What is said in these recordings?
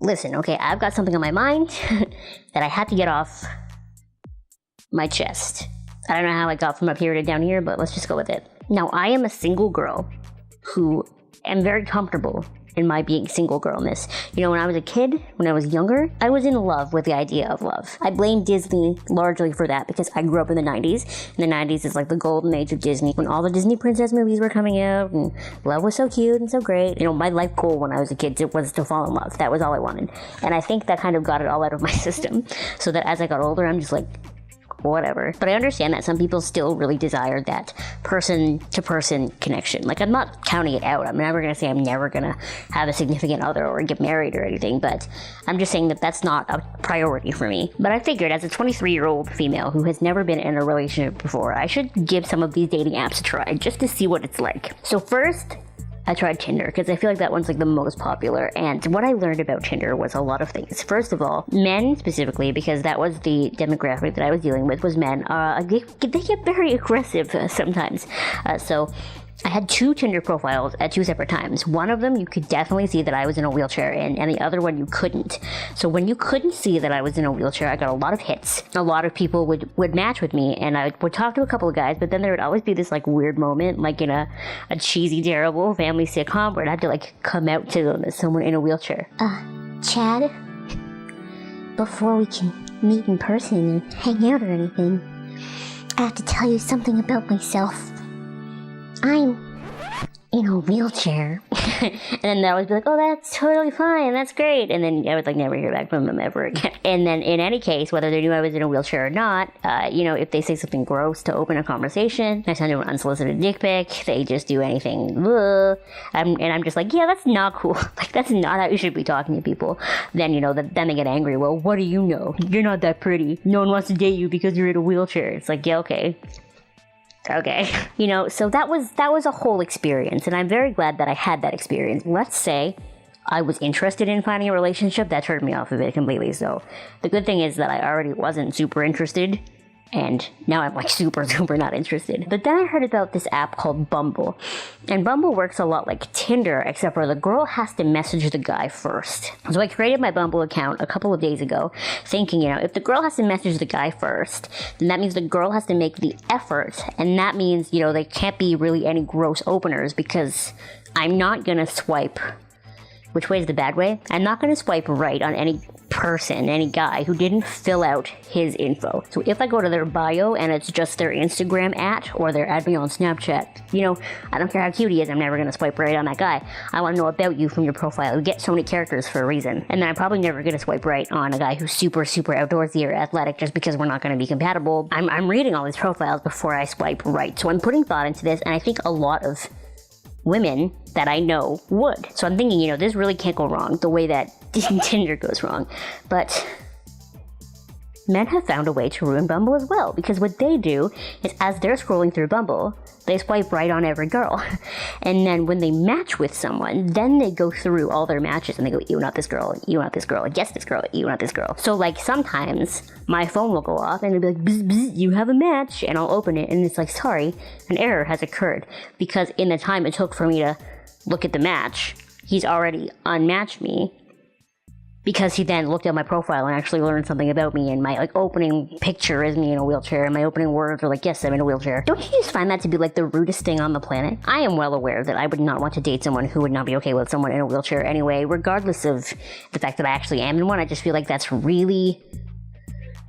listen, okay, I've got something on my mind that I had to get off my chest. I don't know how I got from up here to down here, but let's just go with it. Now, I am a single girl who am very comfortable in my being single girlness. You know, when I was a kid, when I was younger, I was in love with the idea of love. I blame Disney largely for that because I grew up in the 90s. And the 90s is like the golden age of Disney, when all the Disney princess movies were coming out and love was so cute and so great. You know, my life goal when I was a kid was to fall in love. That was all I wanted. And I think that kind of got it all out of my system. So that as I got older, I'm just like, whatever. But I understand that some people still really desire that person-to-person connection. Like, I'm not counting it out. I'm never going to say I'm never going to have a significant other or get married or anything, but I'm just saying that that's not a priority for me. But I figured, as a 23-year-old female who has never been in a relationship before, I should give some of these dating apps a try, just to see what it's like. So first, I tried Tinder because I feel like that one's like the most popular, and what I learned about Tinder was a lot of things. First of all, men specifically, because that was the demographic that I was dealing with, was men. They get very aggressive sometimes. So I had 2 Tinder profiles at 2 separate times. One of them you could definitely see that I was in a wheelchair in, and the other one you couldn't. So when you couldn't see that I was in a wheelchair, I got a lot of hits. A lot of people would match with me, and I would talk to a couple of guys, but then there would always be this like weird moment, like in a cheesy, terrible family sitcom, where I'd have to like come out to them as someone in a wheelchair. Chad, before we can meet in person and hang out or anything, I have to tell you something about myself. I'm in a wheelchair. And then they'd always be like, oh, that's totally fine, that's great. And then I would like never hear back from them ever again. And then in any case, whether they knew I was in a wheelchair or not, you know, if they say something gross to open a conversation, I send them an unsolicited dick pic, they just do anything, and I'm just like, yeah, that's not cool. Like, that's not how you should be talking to people. Then, you know, then they get angry. Well, what do you know? You're not that pretty. No one wants to date you because you're in a wheelchair. It's like, yeah, okay. You know, so that was a whole experience, and I'm very glad that I had that experience. Let's say I was interested in finding a relationship, that turned me off of it completely. So the good thing is that I already wasn't super interested, and now I'm like super not interested. But then I heard about this app called Bumble, and Bumble works a lot like Tinder, except for the girl has to message the guy first. So I created my Bumble account a couple of days ago, thinking, you know, if the girl has to message the guy first, then that means the girl has to make the effort, and that means, you know, there can't be really any gross openers, because I'm not gonna swipe. Which way is the bad way? I'm not going to swipe right on any person, any guy who didn't fill out his info. So if I go to their bio and it's just their Instagram or their add me on Snapchat, you know, I don't care how cute he is, I'm never going to swipe right on that guy. I want to know about you from your profile. You get so many characters for a reason. And then I'm probably never going to swipe right on a guy who's super outdoorsy or athletic just because we're not going to be compatible. I'm reading all these profiles before I swipe right. So I'm putting thought into this, and I think a lot of women that I know would. So I'm thinking, you know, this really can't go wrong the way that Tinder goes wrong. But men have found a way to ruin Bumble as well, because what they do is, as they're scrolling through Bumble, they swipe right on every girl. And then when they match with someone, then they go through all their matches and they go, you not this girl, you not this girl, yes this girl, you not this girl. So like sometimes my phone will go off and it'll be like, bzz, bzz, you have a match, and I'll open it and it's like, sorry, an error has occurred, because in the time it took for me to look at the match, he's already unmatched me, because he then looked at my profile and actually learned something about me, and my like opening picture is me in a wheelchair, and my opening words are like, yes, I'm in a wheelchair. Don't you just find that to be like the rudest thing on the planet? I am well aware that I would not want to date someone who would not be okay with someone in a wheelchair anyway, regardless of the fact that I actually am in one. I just feel like that's really...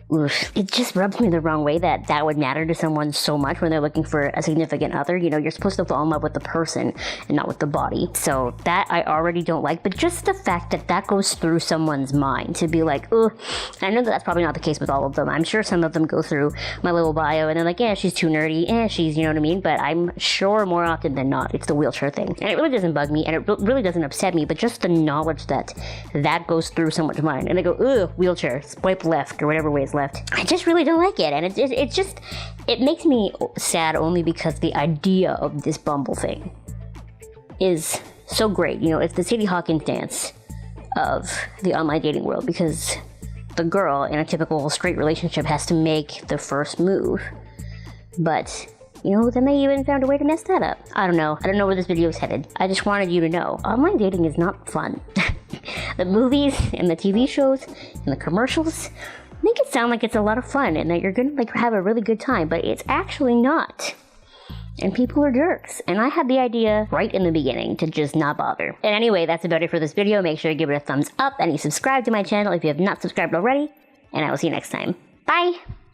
Oof. It just rubs me the wrong way that that would matter to someone so much when they're looking for a significant other. You know, you're supposed to fall in love with the person and not with the body. So that I already don't like, but just the fact that that goes through someone's mind to be like, ugh. I know that that's probably not the case with all of them. I'm sure some of them go through my little bio and they're like, yeah, she's too nerdy, she's, you know what I mean? But I'm sure more often than not, it's the wheelchair thing. And it really doesn't bug me, and it really doesn't upset me, but just the knowledge that that goes through someone's mind. And they go, ugh, wheelchair, swipe left, or whatever way is left. I just really don't like it, and it makes me sad only because the idea of this Bumble thing is so great. You know, it's the Sadie Hawkins dance of the online dating world, because the girl in a typical straight relationship has to make the first move, but you know, then they even found a way to mess that up. I don't know where this video is headed. I just wanted you to know, online dating is not fun. The movies and the TV shows and the commercials make it sound like it's a lot of fun and that you're gonna like have a really good time, but it's actually not. And people are jerks. And I had the idea right in the beginning to just not bother. And anyway, that's about it for this video. Make sure to give it a thumbs up and you subscribe to my channel if you have not subscribed already. And I will see you next time. Bye!